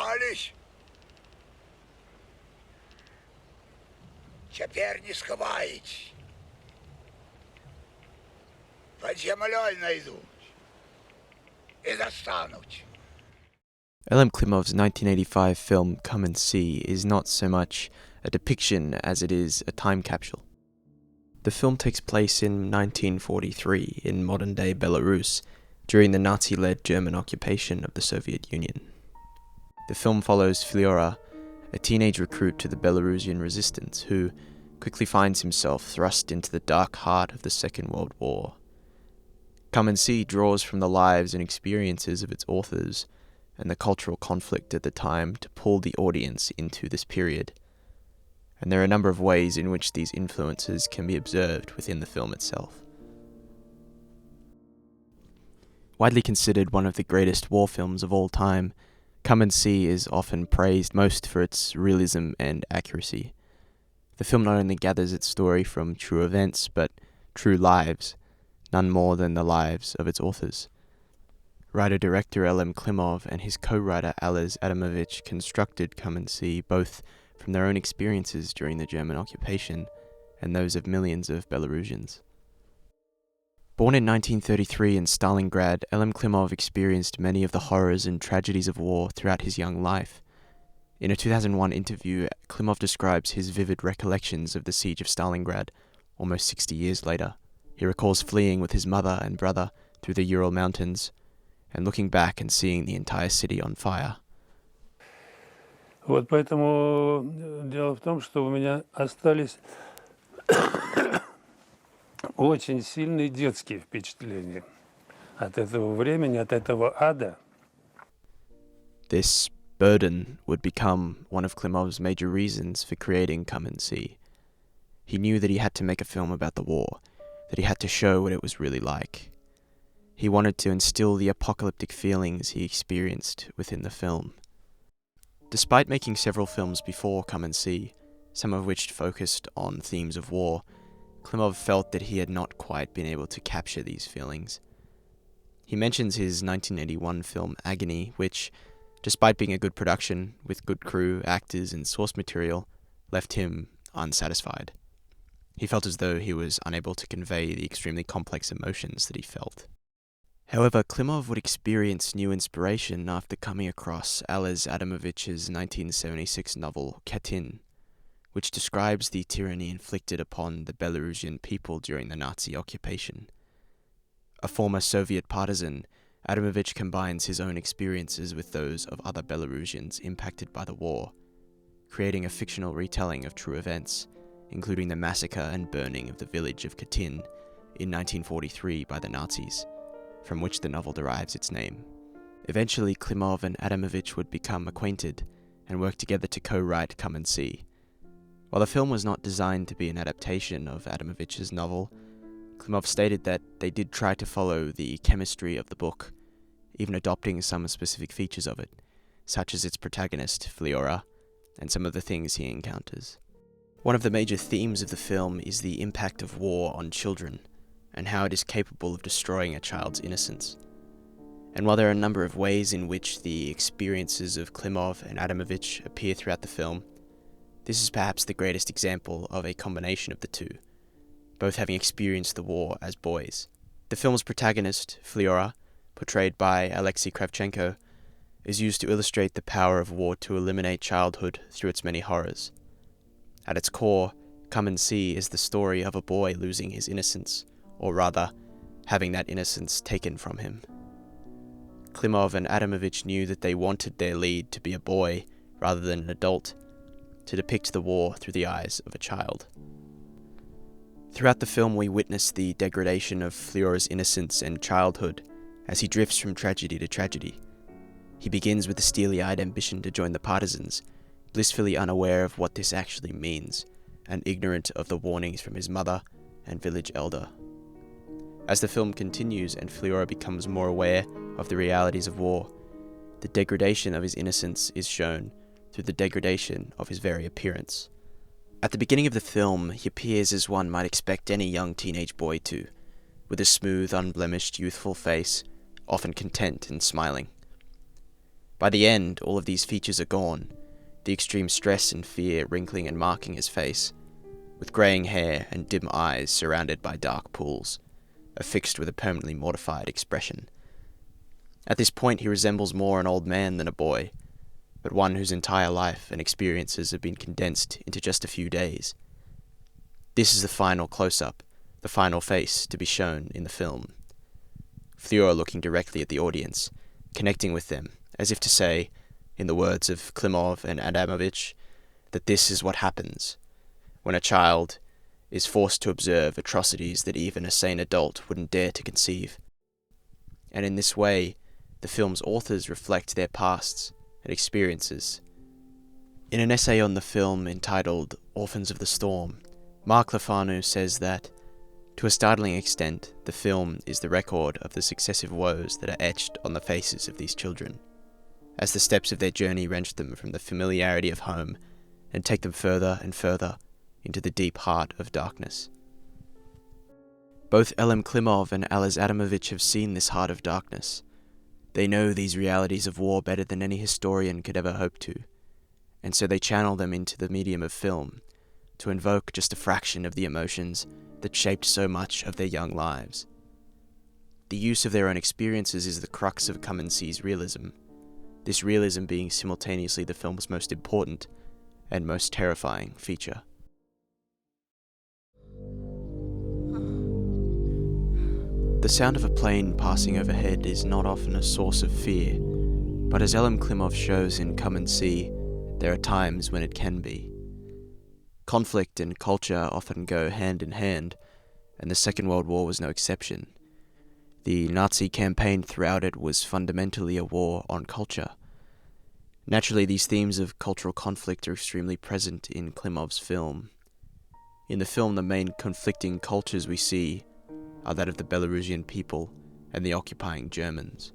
сховались? Теперь не сховаетесь. Под землей найдут и достанут. Elem Klimov's 1985 film Come and See is not so much a depiction as it is a time capsule. The film takes place in 1943 in modern-day Belarus during the Nazi-led German occupation of the Soviet Union. The film follows Fliora, a teenage recruit to the Belarusian resistance who quickly finds himself thrust into the dark heart of the Second World War. Come and See draws from the lives and experiences of its authors and the cultural conflict at the time to pull the audience into this period. And there are a number of ways in which these influences can be observed within the film itself. Widely considered one of the greatest war films of all time, Come and See is often praised most for its realism and accuracy. The film not only gathers its story from true events, but true lives, none more than the lives of its authors. Writer-director Elem Klimov and his co-writer Ales Adamovich constructed Come and See both from their own experiences during the German occupation and those of millions of Belarusians. Born in 1933 in Stalingrad, Elem Klimov experienced many of the horrors and tragedies of war throughout his young life. In a 2001 interview, Klimov describes his vivid recollections of the siege of Stalingrad almost 60 years later. He recalls fleeing with his mother and brother through the Ural Mountains and looking back and seeing the entire city on fire. Вот поэтому дело в том, что у меня остались очень сильные детские впечатления от этого времени, от этого ада. This burden would become one of Klimov's major reasons for creating Come and See. He knew that he had to make a film about the war, that he had to show what it was really like. He wanted to instill the apocalyptic feelings he experienced within the film. Despite making several films before Come and See, some of which focused on themes of war, Klimov felt that he had not quite been able to capture these feelings. He mentions his 1981 film Agony, which, despite being a good production, with good crew, actors and source material, left him unsatisfied. He felt as though he was unable to convey the extremely complex emotions that he felt. However, Klimov would experience new inspiration after coming across Ales Adamovich's 1976 novel Katyn, which describes the tyranny inflicted upon the Belarusian people during the Nazi occupation. A former Soviet partisan, Adamovich combines his own experiences with those of other Belarusians impacted by the war, creating a fictional retelling of true events, including the massacre and burning of the village of Katyn in 1943 by the Nazis, from which the novel derives its name. Eventually, Klimov and Adamovich would become acquainted and work together to co-write Come and See. While the film was not designed to be an adaptation of Adamovich's novel, Klimov stated that they did try to follow the chemistry of the book, even adopting some specific features of it, such as its protagonist, Fliora, and some of the things he encounters. One of the major themes of the film is the impact of war on children, and how it is capable of destroying a child's innocence. And while there are a number of ways in which the experiences of Klimov and Adamovich appear throughout the film, this is perhaps the greatest example of a combination of the two, both having experienced the war as boys. The film's protagonist, Fliora, portrayed by Alexei Kravchenko, is used to illustrate the power of war to eliminate childhood through its many horrors. At its core, Come and See is the story of a boy losing his innocence, or rather, having that innocence taken from him. Klimov and Adamovich knew that they wanted their lead to be a boy rather than an adult, to depict the war through the eyes of a child. Throughout the film, we witness the degradation of Fliora's innocence and childhood as he drifts from tragedy to tragedy. He begins with a steely-eyed ambition to join the partisans, blissfully unaware of what this actually means, and ignorant of the warnings from his mother and village elder. As the film continues and Fliora becomes more aware of the realities of war, the degradation of his innocence is shown through the degradation of his very appearance. At the beginning of the film, he appears as one might expect any young teenage boy to, with a smooth, unblemished, youthful face, often content and smiling. By the end, all of these features are gone, the extreme stress and fear wrinkling and marking his face, with greying hair and dim eyes surrounded by dark pools, affixed with a permanently mortified expression. At this point, he resembles more an old man than a boy, but one whose entire life and experiences have been condensed into just a few days. This is the final close-up, the final face to be shown in the film. Fleur looking directly at the audience, connecting with them, as if to say, in the words of Klimov and Adamovich, that this is what happens when a child is forced to observe atrocities that even a sane adult wouldn't dare to conceive. And in this way, the film's authors reflect their pasts and experiences. In an essay on the film entitled Orphans of the Storm, Mark Lefanu says that, to a startling extent, the film is the record of the successive woes that are etched on the faces of these children, as the steps of their journey wrench them from the familiarity of home and take them further and further into the deep heart of darkness. Both Elem Klimov and Ales Adamovich have seen this heart of darkness. They know these realities of war better than any historian could ever hope to, and so they channel them into the medium of film, to invoke just a fraction of the emotions that shaped so much of their young lives. The use of their own experiences is the crux of Come and See's realism, this realism being simultaneously the film's most important and most terrifying feature. The sound of a plane passing overhead is not often a source of fear, but as Elem Klimov shows in Come and See, there are times when it can be. Conflict and culture often go hand in hand, and the Second World War was no exception. The Nazi campaign throughout it was fundamentally a war on culture. Naturally, these themes of cultural conflict are extremely present in Klimov's film. In the film, the main conflicting cultures we see are that of the Belarusian people and the occupying Germans.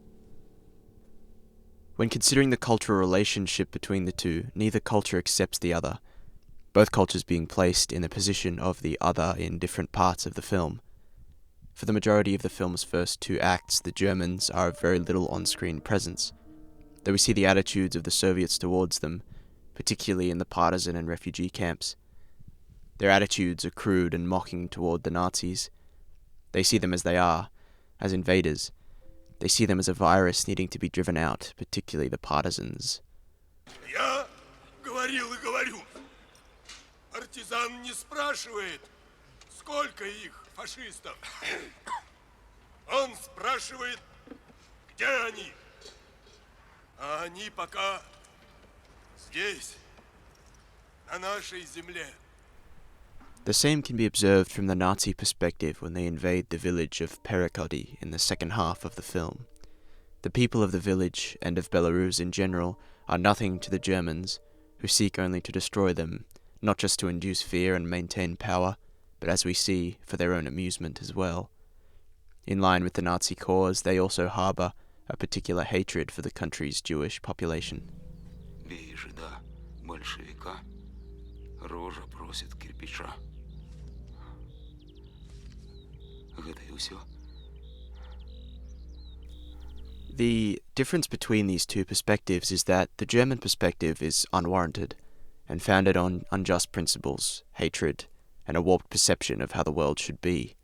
When considering the cultural relationship between the two, neither culture accepts the other, both cultures being placed in the position of the other in different parts of the film. For the majority of the film's first two acts, the Germans are of very little on-screen presence, though we see the attitudes of the Soviets towards them, particularly in the partisan and refugee camps. Their attitudes are crude and mocking toward the Nazis. They see them as they are, as invaders. They see them as a virus needing to be driven out, particularly the partisans. Я говорил и говорю. Партизан не спрашивает, сколько их, фашистов. Он спрашивает, где они. А они пока здесь, на нашей земле. The same can be observed from the Nazi perspective when they invade the village of Perekody in the second half of the film. The people of the village, and of Belarus in general, are nothing to the Germans, who seek only to destroy them, not just to induce fear and maintain power, but as we see, for their own amusement as well. In line with the Nazi cause, they also harbour a particular hatred for the country's Jewish population. Видишь, да, большевика, рожа просит кирпича. Это и всё. The difference between these two perspectives is that the German perspective is unwarranted and founded on unjust principles, hatred, and a warped perception of how the world should be.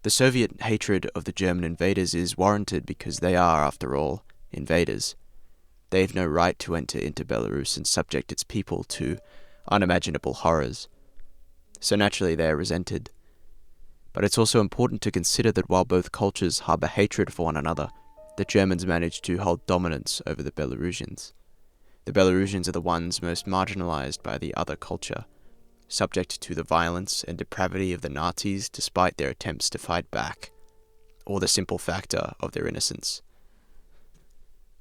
The Soviet hatred of the German invaders is warranted because they are, after all, invaders. They have no right to enter into Belarus and subject its people to unimaginable horrors. So naturally they are resented. But it's also important to consider that while both cultures harbour hatred for one another, the Germans managed to hold dominance over the Belarusians. The Belarusians are the ones most marginalised by the other culture, subject to the violence and depravity of the Nazis despite their attempts to fight back, or the simple factor of their innocence.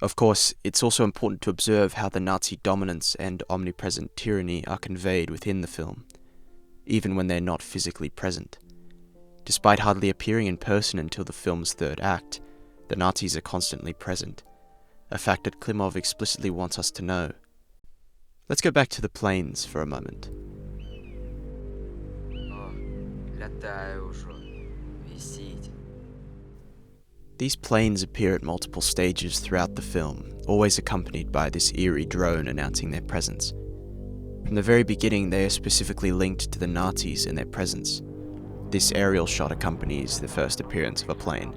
Of course, it's also important to observe how the Nazi dominance and omnipresent tyranny are conveyed within the film, even when they're not physically present. Despite hardly appearing in person until the film's third act, the Nazis are constantly present, a fact that Klimov explicitly wants us to know. Let's go back to the planes for a moment. О, лятаю уже. Висите. These planes appear at multiple stages throughout the film, always accompanied by this eerie drone announcing their presence. From the very beginning, they are specifically linked to the Nazis and their presence. This aerial shot accompanies the first appearance of a plane,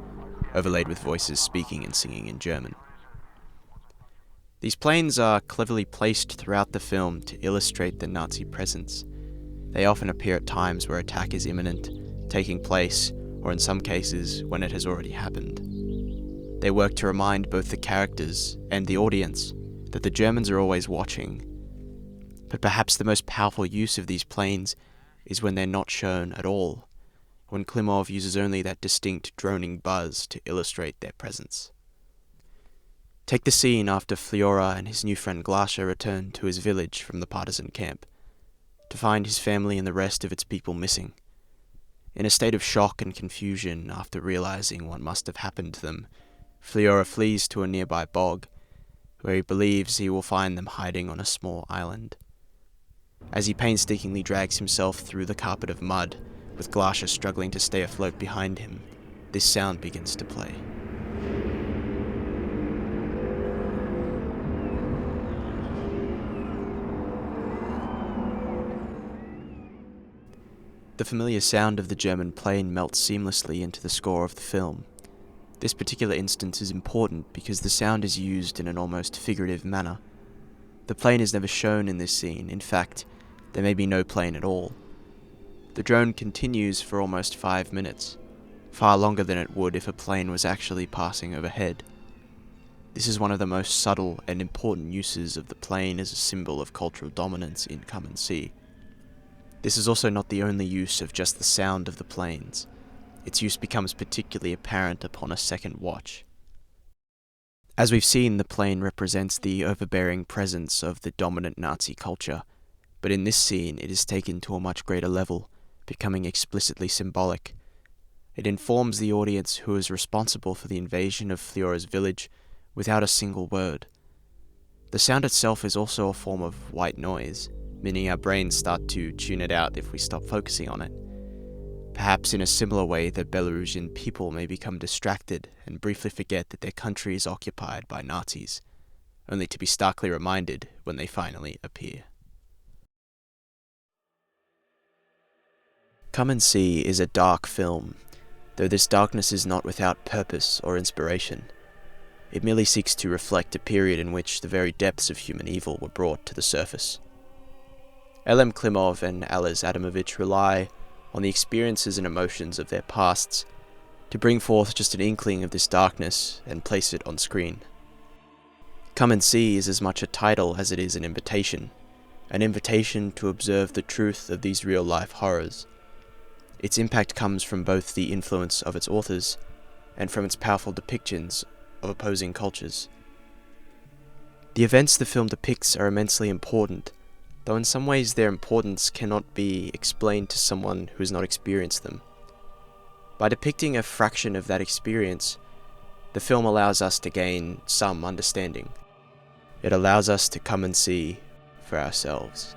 overlaid with voices speaking and singing in German. These planes are cleverly placed throughout the film to illustrate the Nazi presence. They often appear at times where attack is imminent, taking place, or in some cases, when it has already happened. They work to remind both the characters and the audience that the Germans are always watching. But perhaps the most powerful use of these planes is when they're not shown at all, when Klimov uses only that distinct droning buzz to illustrate their presence. Take the scene after Fliora and his new friend Glasha return to his village from the partisan camp, to find his family and the rest of its people missing. In a state of shock and confusion after realizing what must have happened to them, Fliora flees to a nearby bog, where he believes he will find them hiding on a small island. As he painstakingly drags himself through the carpet of mud, with Glasha struggling to stay afloat behind him, this sound begins to play. The familiar sound of the German plane melts seamlessly into the score of the film. This particular instance is important because the sound is used in an almost figurative manner. The plane is never shown in this scene. In fact, there may be no plane at all. The drone continues for almost 5 minutes, far longer than it would if a plane was actually passing overhead. This is one of the most subtle and important uses of the plane as a symbol of cultural dominance in Come and See. This is also not the only use of just the sound of the planes. Its use becomes particularly apparent upon a second watch. As we've seen, the plane represents the overbearing presence of the dominant Nazi culture, but in this scene it is taken to a much greater level, becoming explicitly symbolic. It informs the audience who is responsible for the invasion of Fliora's village without a single word. The sound itself is also a form of white noise, meaning our brains start to tune it out if we stop focusing on it. Perhaps in a similar way, the Belarusian people may become distracted and briefly forget that their country is occupied by Nazis, only to be starkly reminded when they finally appear. Come and See is a dark film, though this darkness is not without purpose or inspiration. It merely seeks to reflect a period in which the very depths of human evil were brought to the surface. Elem Klimov and Ales Adamovich rely on the experiences and emotions of their pasts to bring forth just an inkling of this darkness and place it on screen. Come and See is as much a title as it is an invitation to observe the truth of these real-life horrors. Its impact comes from both the influence of its authors and from its powerful depictions of opposing cultures. The events the film depicts are immensely important, though in some ways their importance cannot be explained to someone who has not experienced them. By depicting a fraction of that experience, the film allows us to gain some understanding. It allows us to come and see for ourselves.